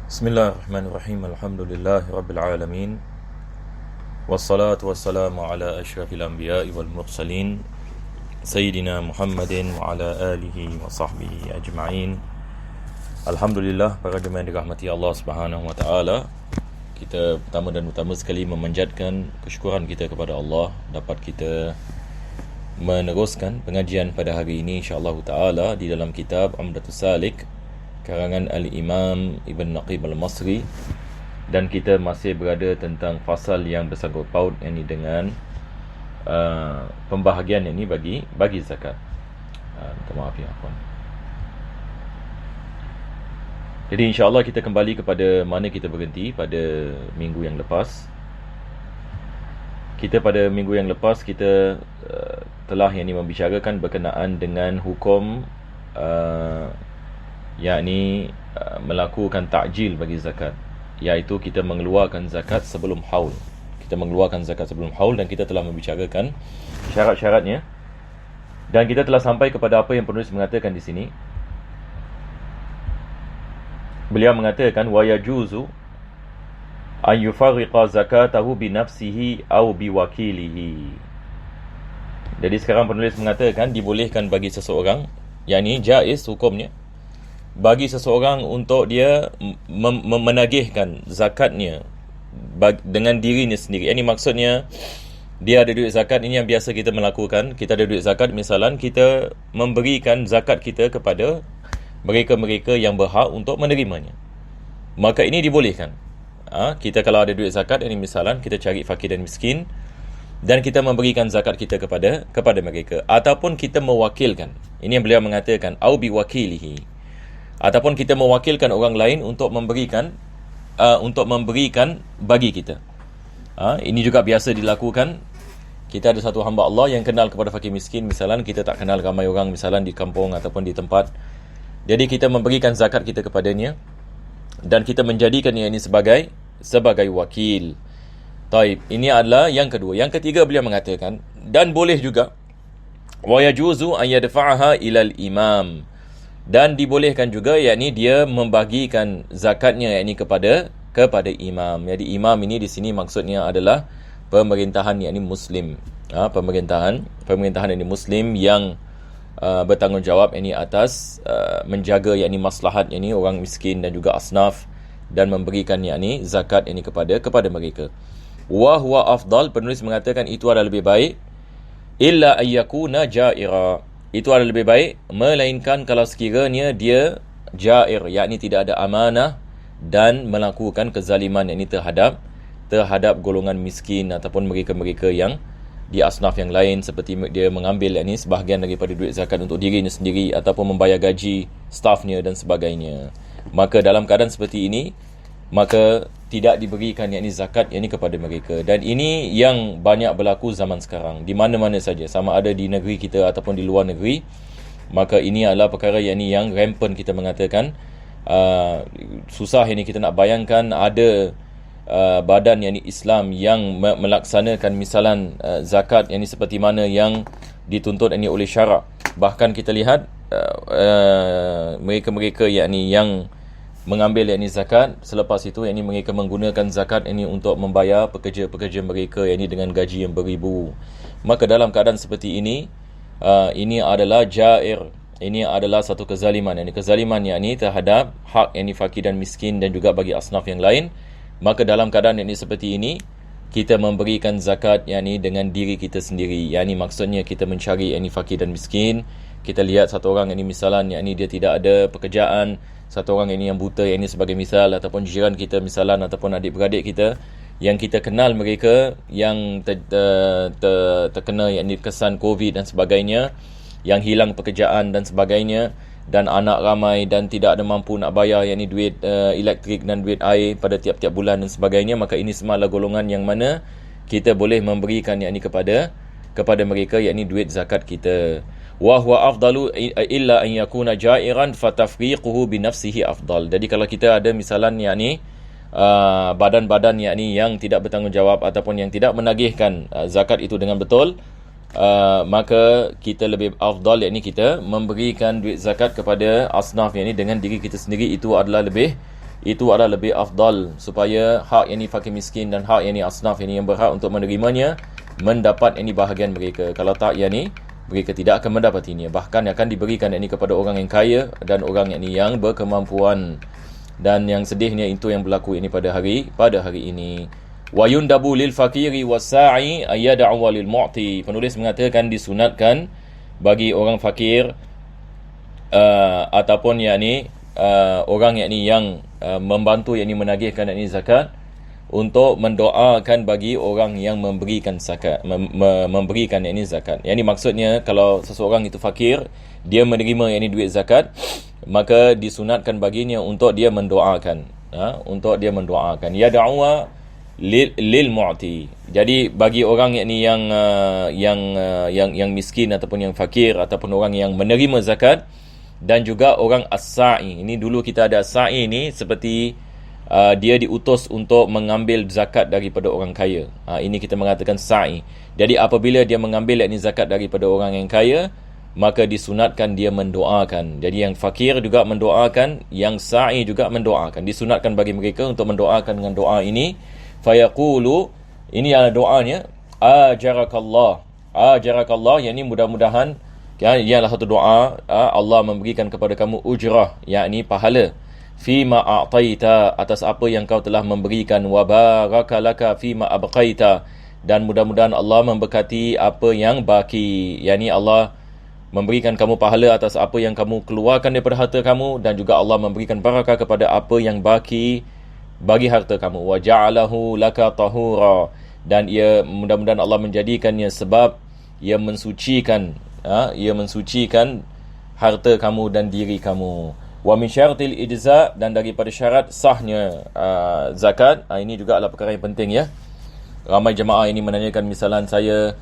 Bismillahirrahmanirrahim. Alhamdulillahi rabbil alamin. Wassalatu wassalamu ala asyrafil anbiya'i wal mursalin Sayyidina Muhammadin wa ala alihi wa sahbihi ajma'in. Alhamdulillah, para jemaah yang dirahmati Allah Subhanahu wa taala. Kita pertama dan utama sekali memanjatkan kesyukuran kita kepada Allah dapat kita meneruskan pengajian pada hari ini insya-Allah taala di dalam kitab Umdatus Salik karangan Al-Imam Ibn Naqib Al-Masri, dan kita masih berada tentang fasal yang bersangkut paut ini dengan pembahagian ini bagi zakat. Minta maaf ya puan. Jadi insya-Allah kita kembali kepada mana kita berhenti pada minggu yang lepas. Pada minggu yang lepas kita telah membicarakan berkenaan dengan hukum yakni melakukan takjil bagi zakat, iaitu kita mengeluarkan zakat sebelum haul. Dan kita telah membicarakan syarat-syaratnya, dan kita telah sampai kepada apa yang penulis mengatakan di sini. Beliau mengatakan wa yajuzu an yufarriqa zakatahu bi nafsihi aw bi wakilihi. Jadi sekarang penulis mengatakan dibolehkan bagi seseorang, yakni jaiz hukumnya bagi seseorang untuk dia menagihkan zakatnya dengan dirinya sendiri. Ini maksudnya dia ada duit zakat, ini yang biasa kita melakukan. Kita ada duit zakat, misalan kita memberikan zakat kita kepada mereka-mereka yang berhak untuk menerimanya, maka ini dibolehkan. Kita kalau ada duit zakat, ini misalan kita cari fakir dan miskin dan kita memberikan zakat kita kepada mereka, ataupun kita mewakilkan. Ini yang beliau mengatakan au bi wakilihi, ataupun kita mewakilkan orang lain untuk memberikan bagi kita. Ini juga biasa dilakukan. Kita ada satu hamba Allah yang kenal kepada fakir miskin, misalan kita tak kenal ramai orang, misalan di kampung ataupun di tempat. Jadi kita memberikan zakat kita kepadanya dan kita menjadikannya ini sebagai wakil. Taib. Ini adalah yang kedua. Yang ketiga beliau mengatakan, dan boleh juga wa yajuzu an yadfa'aha ilal imam, dan dibolehkan juga yakni dia membagikan zakatnya yakni kepada imam. Jadi imam ini di sini maksudnya adalah pemerintahan yakni muslim. Pemerintahan ini muslim yang bertanggungjawab yakni atas menjaga yakni maslahat yakni orang miskin dan juga asnaf, dan memberikan yakni zakat yakni kepada mereka. Wa huwa afdal, penulis mengatakan itu adalah lebih baik, illa ayyakuna ja'ira, itu adalah lebih baik melainkan kalau sekiranya dia jair, yakni tidak ada amanah dan melakukan kezaliman yakni terhadap golongan miskin ataupun mereka-mereka yang di asnaf yang lain, seperti dia mengambil yakni sebahagian daripada duit zakat untuk dirinya sendiri ataupun membayar gaji stafnya dan sebagainya. Maka dalam keadaan seperti ini, maka tidak diberikan yakni zakat yakni kepada mereka. Dan ini yang banyak berlaku zaman sekarang di mana-mana saja, sama ada di negeri kita ataupun di luar negeri. Maka ini adalah perkara yakni yang rampant, kita mengatakan. Susah ini kita nak bayangkan ada badan yakni Islam yang melaksanakan misalan zakat yakni seperti mana yang dituntut yakni oleh syarak. Bahkan kita lihat mereka-mereka yakni yang mengambil yakni zakat, selepas itu yakni mereka menggunakan zakat yakni untuk membayar pekerja-pekerja mereka yakni dengan gaji yang beribu. Maka dalam keadaan seperti ini, ini adalah jair, ini adalah satu kezaliman yakni terhadap hak yakni fakir dan miskin dan juga bagi asnaf yang lain. Maka dalam keadaan yakni seperti ini, kita memberikan zakat yakni dengan diri kita sendiri. Yakni maksudnya kita mencari yakni fakir dan miskin. Kita lihat satu orang yakni misalan yakni dia tidak ada pekerjaan, satu orang ini yang buta yakni sebagai misal, ataupun jiran kita misalan, ataupun adik-beradik kita yang kita kenal mereka yang terkena yakni kesan COVID dan sebagainya, yang hilang pekerjaan dan sebagainya, dan anak ramai dan tidak ada mampu nak bayar yakni duit elektrik dan duit air pada tiap-tiap bulan dan sebagainya. Maka ini semua adalah golongan yang mana kita boleh memberikan yakni kepada mereka yakni duit zakat kita. Wa huwa afdalu illa an yakuna ja'iran fatafriquhu bi nafsihi afdal. Jadi kalau kita ada misalan yakni badan-badan yakni yang tidak bertanggungjawab ataupun yang tidak menagihkan zakat itu dengan betul, maka kita lebih afdal, yakni kita memberikan duit zakat kepada asnaf, yakni dengan diri kita sendiri, itu adalah lebih itu adalah lebih afdal, supaya hak yang ni fakir miskin dan hak yang ni asnaf yang berhak untuk menerimanya mendapat ini bahagian mereka. Kalau tak yang ni, mereka tidak akan mendapatinya. Bahkan akan diberikan ini kepada orang yang kaya dan orang yang ni yang berkemampuan. Dan yang sedihnya itu yang berlaku ini pada hari ini. Wa yundabu lil fakiri wasa'i ayyad'u lil mu'ti. Penulis mengatakan disunatkan bagi orang fakir ataupun yakni orang yakni yang membantu yakni menagihkan yakni zakat, untuk mendoakan bagi orang yang memberikan zakat, memberikan yakni zakat. Yakni maksudnya kalau seseorang itu fakir, dia menerima yakni duit zakat, maka disunatkan baginya untuk dia mendoakan, untuk dia mendoakan. Ya da'wa lil mu'ti. Jadi bagi orang yakni yang miskin ataupun yang fakir ataupun orang yang menerima zakat, dan juga orang as-sa'i. Ini dulu kita ada as-sa'i ni seperti dia diutus untuk mengambil zakat daripada orang kaya. Ini kita mengatakan sa'i. Jadi apabila dia mengambil yakni zakat daripada orang yang kaya, maka disunatkan dia mendoakan. Jadi yang fakir juga mendoakan, yang sa'i juga mendoakan. Disunatkan bagi mereka untuk mendoakan dengan doa ini. Fayaqulu, ini adalah doanya, ajarakallah. Ajarakallah, yang ini mudah-mudahan ia adalah satu doa, Allah memberikan kepada kamu ujrah, yakni pahala, fima a'taita, atas apa yang kau telah memberikan, wa barakalaka fima abqaita, dan mudah-mudahan Allah memberkati apa yang baki, yakni Allah memberikan kamu pahala atas apa yang kamu keluarkan daripada harta kamu, dan juga Allah memberikan barakah kepada apa yang baki bagi harta kamu. Wa ja'alahu laka tahura, dan ia mudah-mudahan Allah menjadikannya sebab ia mensucikan harta kamu dan diri kamu. Wa min syaratil ijza', dan daripada syarat sahnya zakat. Ini juga adalah perkara yang penting ya. Ramai jemaah ini menanyakan, misalan saya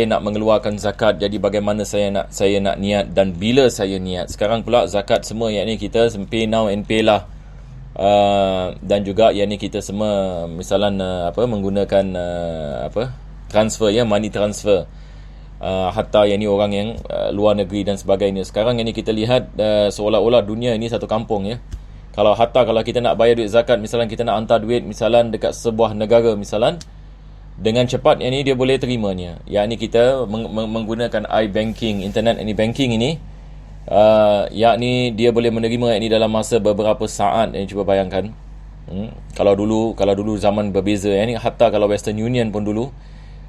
nak mengeluarkan zakat, jadi bagaimana saya nak niat dan bila saya niat. Sekarang pula zakat semua yakni kita pay now and pay lah. Dan juga yakni kita semua misalan menggunakan transfer ya, money transfer. Hatta yang ni orang yang luar negeri dan sebagainya. Sekarang yang ni kita lihat seolah-olah dunia ini satu kampung ya. Kalau kita nak bayar duit zakat, misalnya kita nak hantar duit misalnya dekat sebuah negara misalnya, dengan cepat yang ni dia boleh terimanya. Yang ni kita menggunakan i-banking, internet banking ini, yakni dia boleh menerima yakni dalam masa beberapa saat. Yang cuba bayangkan. Kalau dulu zaman berbeza, yakni hatta kalau Western Union pun dulu,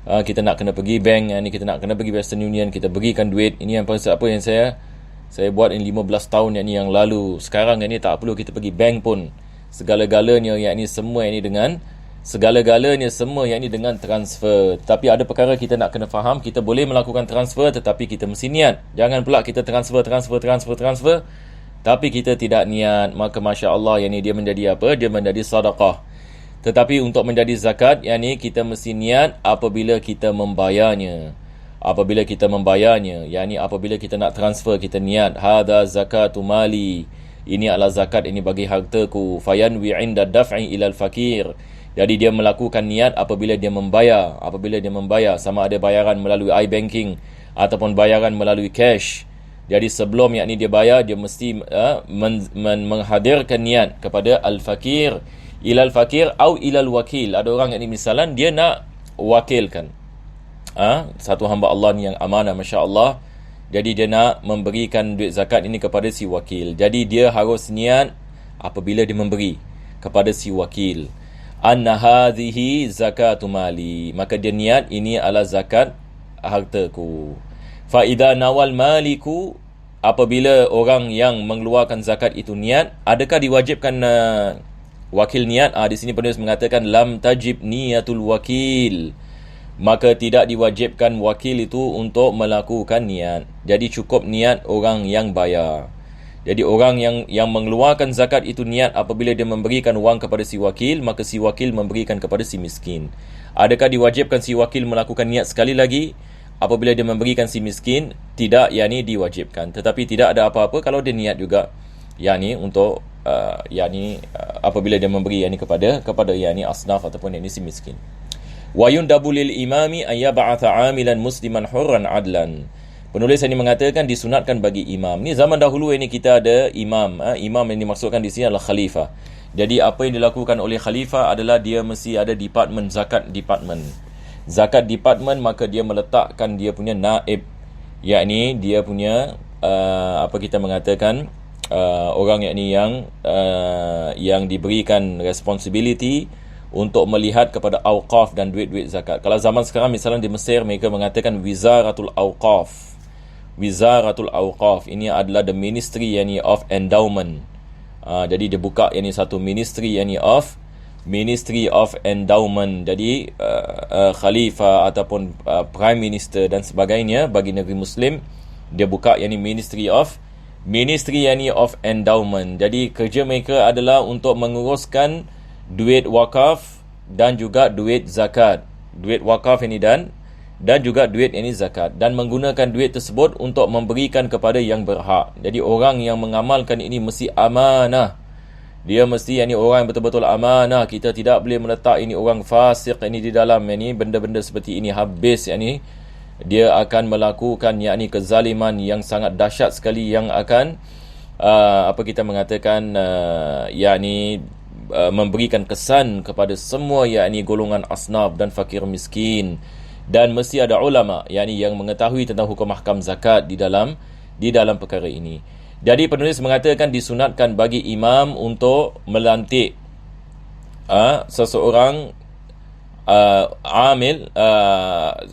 kita nak kena pergi bank, ni kita nak kena pergi Western Union, kita berikan duit. Ini yang apa yang saya buat ini 15 tahun yang lalu. Sekarang ni tak perlu kita pergi bank pun. Segala-galanya semua dengan transfer. Tapi ada perkara kita nak kena faham, kita boleh melakukan transfer tetapi kita mesti niat. Jangan pula kita transfer tapi kita tidak niat, maka masya-Allah dia menjadi apa? Dia menjadi sedekah. Tetapi untuk menjadi zakat, yakni kita mesti niat apabila kita membayarnya. Yakni apabila kita nak transfer, kita niat, hadza zakatu mali. Ini adalah zakat ini bagi hartaku. Fayanwi 'inda daf'i ilal fakir. Jadi dia melakukan niat apabila dia membayar, sama ada bayaran melalui i-banking ataupun bayaran melalui cash. Jadi sebelum yakni dia bayar, dia mesti menghadirkan niat kepada al-fakir, ilal fakir atau ilal wakil. Ada orang yang misalan dia nak wakilkan satu hamba Allah ni yang amanah, masya-Allah. Jadi dia nak memberikan duit zakat ini kepada si wakil. Jadi dia harus niat apabila dia memberi kepada si wakil, anna hadhihi zakatu mali, maka dia niat ini adalah zakat hartaku. Fa idza nawal maliku, apabila orang yang mengeluarkan zakat itu niat, adakah diwajibkan wakil niat? Di sini penulis mengatakan lam tajib niyatul wakil, maka tidak diwajibkan wakil itu untuk melakukan niat. Jadi cukup niat orang yang bayar. Jadi orang yang mengeluarkan zakat itu niat apabila dia memberikan wang kepada si wakil, maka si wakil memberikan kepada si miskin. Adakah diwajibkan si wakil melakukan niat sekali lagi apabila dia memberikan si miskin? Tidak, yakni diwajibkan. Tetapi tidak ada apa-apa kalau dia niat juga, yakni untuk apabila dia memberi yakni kepada yakni asnaf ataupun yakni si miskin. Wa yundabu lil imami an yab'atha 'amilan musliman hurran adlan. Penulis ini mengatakan disunatkan bagi imam. Ni zaman dahulu ini kita ada imam. Imam yang dimaksudkan di sini adalah khalifah. Jadi apa yang dilakukan oleh khalifah adalah dia mesti ada department zakat department. Zakat department, maka dia meletakkan dia punya naib, yakni dia punya apa kita mengatakan orang yakni yang diberikan responsibility untuk melihat kepada awqaf dan duit-duit zakat. Kalau zaman sekarang misalnya di Mesir, mereka mengatakan Wizaratul Awqaf. Wizaratul Awqaf ini adalah the ministry yani of endowment. Jadi dia buka yani satu ministry yani of Ministry of Endowment. Jadi khalifah ataupun prime minister dan sebagainya bagi negeri Muslim, dia buka yani Ministry yani of Endowment. Jadi kerja mereka adalah untuk menguruskan duit wakaf dan juga duit zakat. Duit wakaf ini dan juga duit ini zakat, dan menggunakan duit tersebut untuk memberikan kepada yang berhak. Jadi orang yang mengamalkan ini mesti amanah. Dia mesti ini orang yang betul-betul amanah. Kita tidak boleh meletak ini orang fasik ini di dalam ini benda-benda seperti ini. Habis ini dia akan melakukan yakni kezaliman yang sangat dahsyat sekali, yang akan apa kita mengatakan yakni memberikan kesan kepada semua yakni golongan asnaf dan fakir miskin. Dan mesti ada ulama yakni yang mengetahui tentang hukum ahkam zakat di dalam perkara ini. Jadi penulis mengatakan disunatkan bagi imam untuk melantik seseorang amil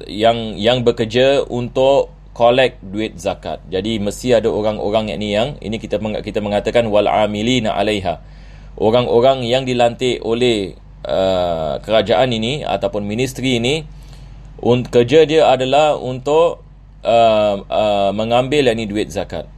yang bekerja untuk collect duit zakat. Jadi mesti ada orang-orang yang ini kita mengatakan wal amilina 'alaiha. Orang-orang yang dilantik oleh kerajaan ini ataupun ministry ini, kerja dia adalah untuk mengambil ini duit zakat.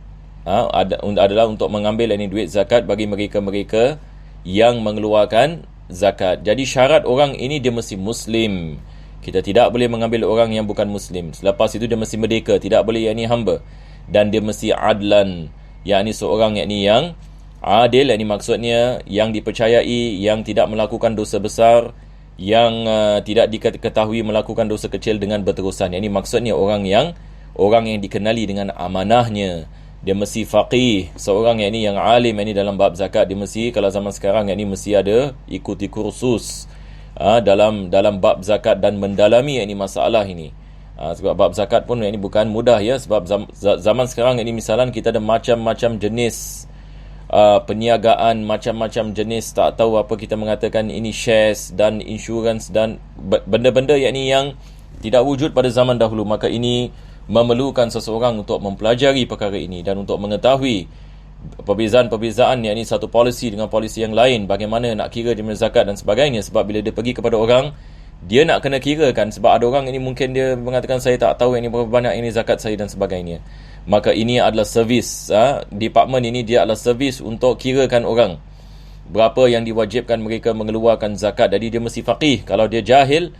Adalah untuk mengambil ini duit zakat bagi mereka-mereka yang mengeluarkan zakat. Jadi syarat orang ini dia mesti Muslim. Kita tidak boleh mengambil orang yang bukan Muslim. Selepas itu dia mesti merdeka, tidak boleh yakni hamba. Dan dia mesti adlan, yakni seorang yakni yang adil, yakni maksudnya yang dipercayai, yang tidak melakukan dosa besar, yang tidak diketahui melakukan dosa kecil dengan berterusan. Yakni maksudnya orang yang dikenali dengan amanahnya. Dia mesti faqih, seorang yang alim dalam bab zakat. Dia mesti, kalau zaman sekarang mesti ada ikuti kursus dalam bab zakat dan mendalami masalah ini. Sebab bab zakat pun ini bukan mudah ya, sebab zaman sekarang misalnya kita ada macam-macam jenis perniagaan, macam-macam jenis, tak tahu apa kita mengatakan ini, shares dan insurance dan benda-benda yang tidak wujud pada zaman dahulu. Maka ini memerlukan seseorang untuk mempelajari perkara ini dan untuk mengetahui perbezaan-perbezaan satu polisi dengan polisi yang lain, bagaimana nak kira jumlah zakat dan sebagainya. Sebab bila dia pergi kepada orang, dia nak kena kirakan. Sebab ada orang ini mungkin dia mengatakan saya tak tahu berapa banyak zakat saya dan sebagainya. Maka ini adalah servis, department ini dia adalah servis untuk kirakan orang berapa yang diwajibkan mereka mengeluarkan zakat. Jadi dia mesti faqih. Kalau dia jahil,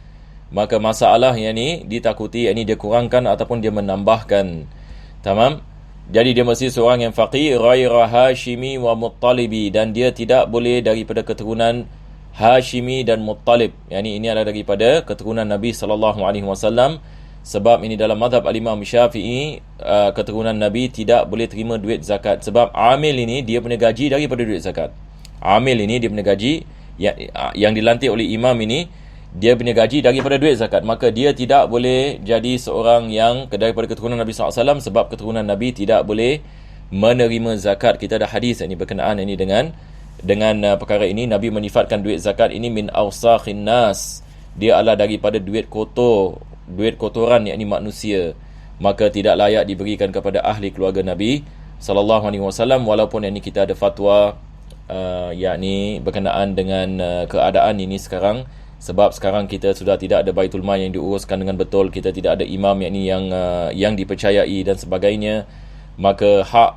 maka masalah ditakuti dia kurangkan ataupun dia menambahkan. Tamam? Jadi dia mesti seorang yang faqih, ghaira Hashimi wa Muttalibi, dan dia tidak boleh daripada keturunan Hashimi dan Muttalib. Ini adalah daripada keturunan Nabi SAW. Sebab ini dalam mazhab al-Imam Syafi'i, keturunan Nabi tidak boleh terima duit zakat. Sebab amil ini dia punya gaji daripada duit zakat. Amil ini dia punya gaji yang dilantik oleh imam ini, dia punya gaji daripada duit zakat. Maka dia tidak boleh jadi seorang yang daripada keturunan Nabi SAW, sebab keturunan Nabi tidak boleh menerima zakat. Kita ada hadis berkenaan dengan perkara ini. Nabi menifatkan duit zakat ini min awsakhin nas. Dia adalah daripada duit kotor, duit kotoran manusia. Maka tidak layak diberikan kepada ahli keluarga Nabi SAW. Walaupun kita ada fatwa berkenaan dengan keadaan ini sekarang. Sebab sekarang kita sudah tidak ada Baitul Mal yang diuruskan dengan betul. Kita tidak ada imam yang dipercayai dan sebagainya. Maka hak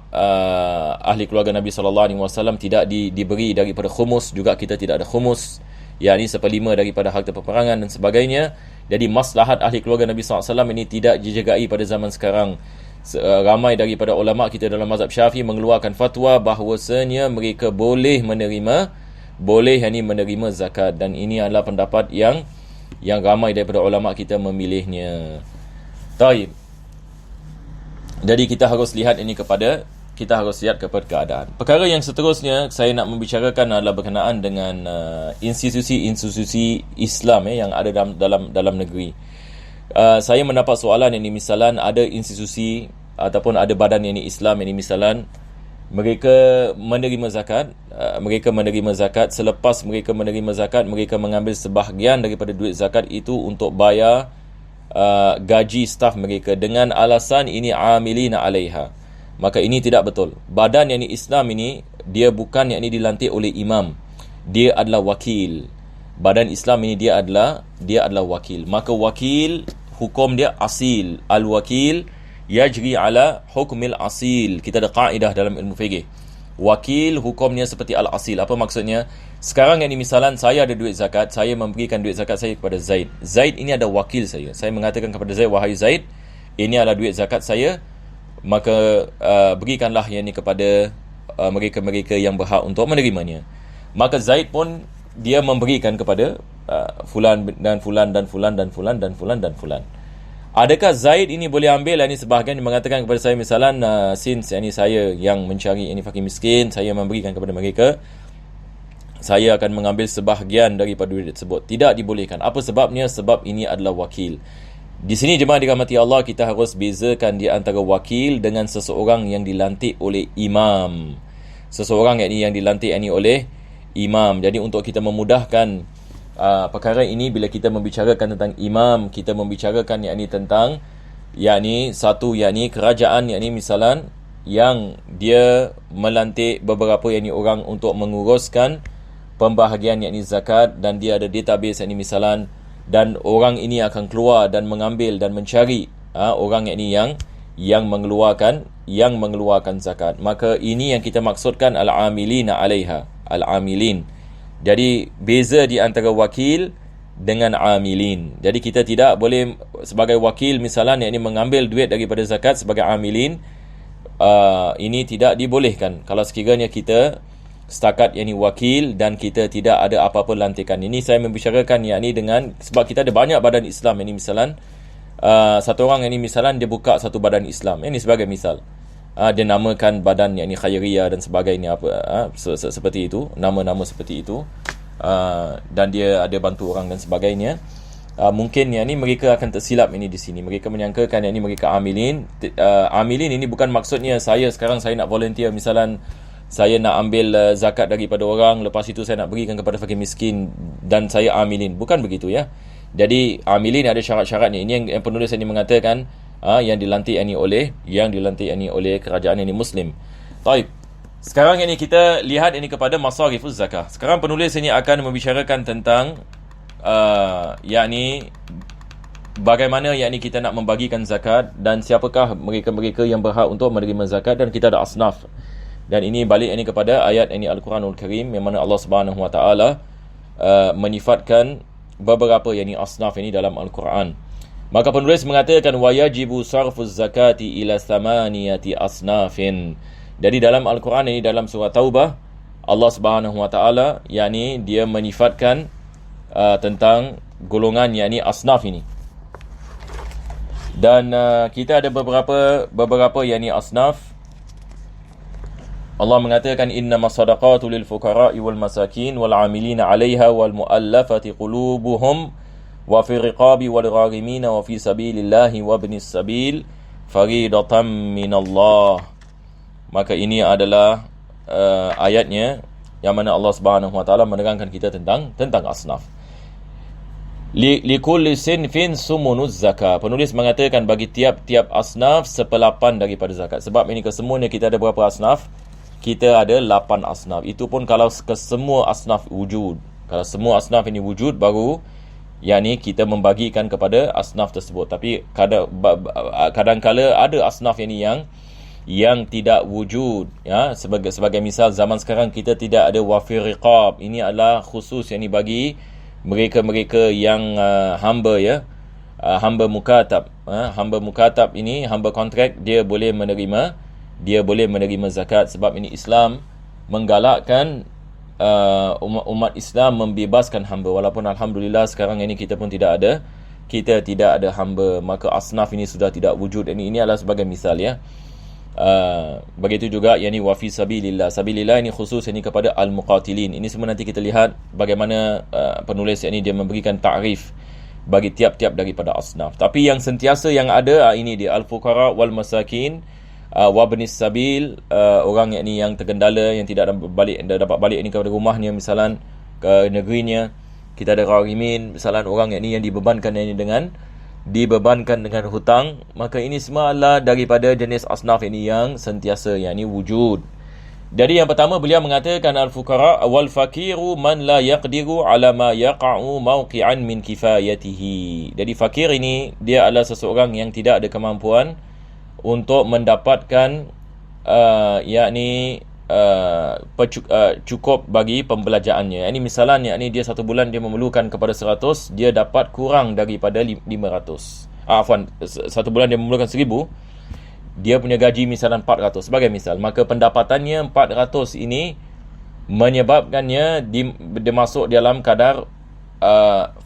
ahli keluarga Nabi SAW tidak diberi daripada khumus. Juga kita tidak ada khumus, 1/5 daripada harta peperangan dan sebagainya. Jadi maslahat ahli keluarga Nabi SAW ini tidak dijagai pada zaman sekarang. Ramai daripada ulama kita dalam mazhab Syafi'i mengeluarkan fatwa bahawasanya mereka boleh menerima zakat, dan ini adalah pendapat yang ramai daripada ulama kita memilihnya. Taib. Jadi kita harus lihat kepada keadaan. Perkara yang seterusnya saya nak membicarakan adalah berkenaan dengan institusi-institusi Islam yang ada dalam negeri. Saya mendapat soalan ini, misalan ada institusi ataupun ada badan ini Islam ini, misalan mereka menerima zakat, selepas mereka menerima zakat, mereka mengambil sebahagian daripada duit zakat itu untuk bayar gaji staf mereka dengan alasan ini amilina alaiha. Maka ini tidak betul. Badan yang ini Islam ini, dia bukan yang ini dilantik oleh imam, dia adalah wakil. Badan Islam ini dia adalah wakil. Maka wakil hukum dia asil. Al-wakil yajri ala hukmil asil. Kita ada kaedah dalam ilmu fiqh. Wakil hukumnya seperti al-asil. Apa maksudnya? Sekarang yang ini misalan saya ada duit zakat, saya memberikan duit zakat saya kepada Zaid. Zaid ini ada wakil saya. Saya mengatakan kepada Zaid, wahai Zaid, ini adalah duit zakat saya, maka berikanlah yang ini kepada mereka-mereka yang berhak untuk menerimanya. Maka Zaid pun dia memberikan kepada fulan dan fulan dan fulan dan fulan dan fulan dan fulan. Adakah Zaid ini boleh ambil ini sebahagian, mengatakan kepada saya misalan, since ini saya yang mencari ini fakir miskin, saya memberikan kepada mereka, saya akan mengambil sebahagian daripada duit tersebut. Tidak dibolehkan. Apa sebabnya? Sebab ini adalah wakil. Di sini jemaah dirahmati Allah, kita harus bezakan di antara wakil dengan seseorang yang dilantik oleh imam. Seseorang yang dilantik ini oleh imam. Jadi untuk kita memudahkan perkara ini, bila kita membicarakan tentang imam, kita membicarakan tentang satu kerajaan misalan yang dia melantik beberapa orang untuk menguruskan pembahagian zakat, dan dia ada database misalan, dan orang ini akan keluar dan mengambil dan mencari orang yang mengeluarkan zakat. Maka ini yang kita maksudkan al-amilina alaiha, al-amilin. Jadi beza di antara wakil dengan amilin. Jadi kita tidak boleh sebagai wakil misalan mengambil duit daripada zakat sebagai amilin. Ini tidak dibolehkan kalau sekiranya kita setakat wakil dan kita tidak ada apa-apa lantikan. Ini saya membicarakan dengan, sebab kita ada banyak badan Islam misalan, satu orang misalan dia buka satu badan Islam sebagai misal, dia namakan badan khairiyah dan sebagainya, seperti itu, nama-nama seperti itu, dan dia ada bantu orang dan sebagainya. Mungkin mereka akan tersilap di sini. Mereka menyangkakan mereka amilin. Amilin ini bukan maksudnya saya nak volunteer, misalan saya nak ambil zakat daripada orang, lepas itu saya nak berikan kepada fakir miskin dan saya amilin. Bukan begitu ya. Jadi amilin ada syarat-syaratnya. Ini yang penulis ini mengatakan yang dilantik oleh kerajaan Muslim. Baik. Sekarang kita lihat kepada masarifuz zakah. Sekarang penulis ini akan membicarakan tentang bagaimana kita nak membagikan zakat dan siapakah mereka-mereka yang berhak untuk menerima zakat, dan kita ada asnaf. Dan ini balik kepada ayat Al-Quranul Karim, yang mana Allah Subhanahu Wa Taala menyifatkan beberapa asnaf dalam Al-Quran. Maka penulis mengatakan wa yajibu sarfuz zakati ila thamaniyati asnafin. Jadi dalam Al-Quran dalam surah Taubah, Allah Subhanahu Wa Taala dia menyifatkan tentang golongan asnaf ini. Dan kita ada beberapa asnaf. Allah mengatakan innamas sadaqatu lil fuqara'i wal masakin wal 'amilina 'alayha wal mu'allafati qulubuhum wa fi riqabi wal gharimina wa fi sabilillahi wa ibnis sabil faridatan minallah. Maka ini adalah ayatnya yang mana Allah Subhanahu Wa Taala menerangkan kita tentang asnaf. Likulli sinfin sumunuz zakah. Penulis mengatakan bagi tiap-tiap asnaf 1/8 daripada zakat. Sebab ini kesemuanya kita ada berapa asnaf? Kita ada 8 asnaf. Itu pun kalau kesemua asnaf wujud. Kalau semua asnaf ini wujud, baru kita membagikan kepada asnaf tersebut. Tapi kadang-kala ada asnaf yang tidak wujud, sebagai misal zaman sekarang kita tidak ada wafir riqab. Ini adalah khusus bagi mereka-mereka yang hamba hamba mukatab. Hamba mukatab ini, hamba kontrak, dia boleh menerima zakat. Sebab ini Islam menggalakkan umat Islam membebaskan hamba. Walaupun alhamdulillah sekarang kita pun tidak ada kita tidak ada hamba, maka asnaf ini sudah tidak wujud. Ini adalah sebagai misal ya. Begitu juga yakni wa fi sabilillah. Sabilillah ini khusus ini kepada al-muqatilin. Ini semua nanti kita lihat bagaimana penulis ini dia memberikan ta'rif bagi tiap-tiap daripada asnaf. Tapi yang sentiasa yang ada ini dia al-fuqara wal masakin wa ibnis sabil, orang yang tergendala, yang tidak dapat balik ini kepada rumahnya, misalan ke negerinya. Kita ada gharimin, misalan orang yang dibebankan dengan hutang. Maka ini semua adalah daripada jenis asnaf ini yang sentiasa yang ini wujud. Jadi yang pertama beliau mengatakan al-fuqara wal fakiru man la yaqdiru ala ma yaqa'u mawqi'an min kifayatihi. Jadi fakir ini dia adalah seseorang yang tidak ada kemampuan untuk mendapatkan cukup bagi pembelajarannya. Ini misalnya dia satu bulan dia memerlukan kepada 100, dia dapat kurang daripada 500. Satu bulan dia memerlukan 1000, dia punya gaji misalnya 400 sebagai misal. Maka pendapatannya 400 ini menyebabkannya dia masuk dalam kadar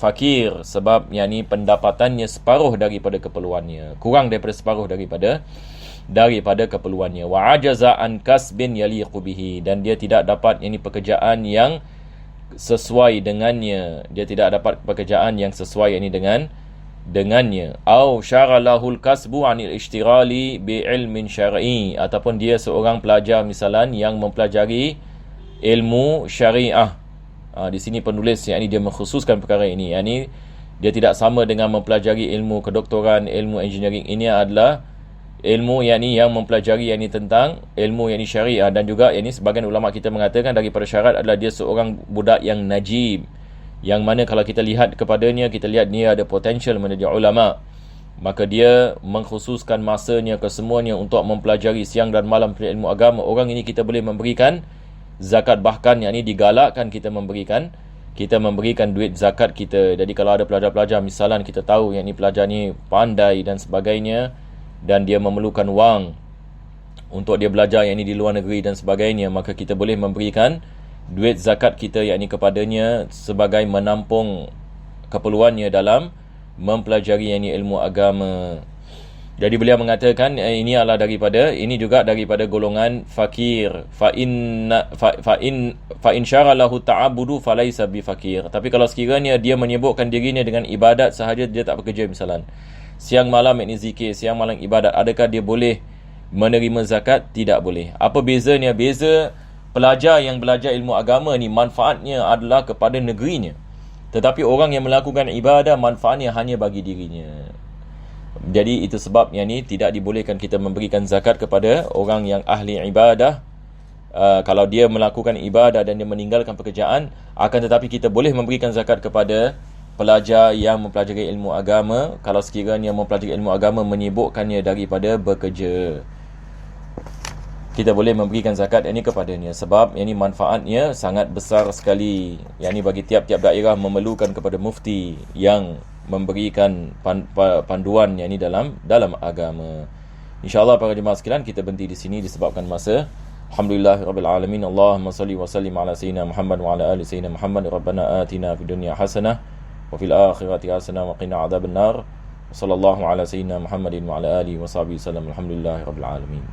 fakir, sebab pendapatannya separuh daripada keperluannya, kurang daripada separuh daripada keperluannya. Wa ajaza an kasbin yaliqu bihi, dan dia tidak dapat pekerjaan yang sesuai dengannya. Dia tidak dapat pekerjaan yang sesuai dengannya. Au syaralahul kasbu anil ishtirali bi ilmin syar'i, ataupun dia seorang pelajar misalan yang mempelajari ilmu syariah. Di sini penulis dia mengkhususkan perkara ini. Dia tidak sama dengan mempelajari ilmu kedoktoran, ilmu engineering. Ini adalah ilmu yang mempelajari tentang ilmu syariah. Dan juga sebagian ulama kita mengatakan daripada syarat adalah dia seorang budak yang najib, yang mana kalau kita lihat kepadanya, kita lihat dia ada potensial menjadi ulama. Maka dia mengkhususkan masanya kesemuanya untuk mempelajari siang dan malam ilmu agama. Orang ini kita boleh memberikan zakat, bahkan digalakkan kita memberikan duit zakat kita. Jadi kalau ada pelajar-pelajar misalan kita tahu pelajar ni pandai dan sebagainya, dan dia memerlukan wang untuk dia belajar di luar negeri dan sebagainya, maka kita boleh memberikan duit zakat kita kepadanya sebagai menampung keperluannya dalam mempelajari ilmu agama. Jadi beliau mengatakan ini juga daripada golongan fakir. Fa in syaralahu ta'abudu falaysa bi fakir. Tapi kalau sekiranya dia menyibukkan dirinya dengan ibadat sahaja, dia tak bekerja misalan, siang malam zikir, siang malam ibadat, adakah dia boleh menerima zakat? Tidak boleh. Apa bezanya? Beza pelajar yang belajar ilmu agama ni manfaatnya adalah kepada negerinya, tetapi orang yang melakukan ibadah manfaatnya hanya bagi dirinya. Jadi itu sebab tidak dibolehkan kita memberikan zakat kepada orang yang ahli ibadah. Kalau dia melakukan ibadah dan dia meninggalkan pekerjaan, akan tetapi kita boleh memberikan zakat kepada pelajar yang mempelajari ilmu agama, kalau sekiranya mempelajari ilmu agama menyibukkannya daripada bekerja. Kita boleh memberikan zakat kepadanya, sebab manfaatnya sangat besar sekali. Bagi tiap-tiap daerah memerlukan kepada mufti yang memberikan panduan dalam agama. InsyaAllah para jemaah sekalian, kita berhenti di sini disebabkan masa. Alhamdulillahirabbil alamin. Allahumma salli wa sallim ala sayyidina Muhammad wa ala ali sayyidina Muhammad. Rabbana atina fid dunya hasanah wa fil akhirati hasanah wa qina adzaban nar. Sallallahu ala sayyidina Muhammadin wa ala alihi wa sahbihi wasallam. Alhamdulillahirabbil alamin.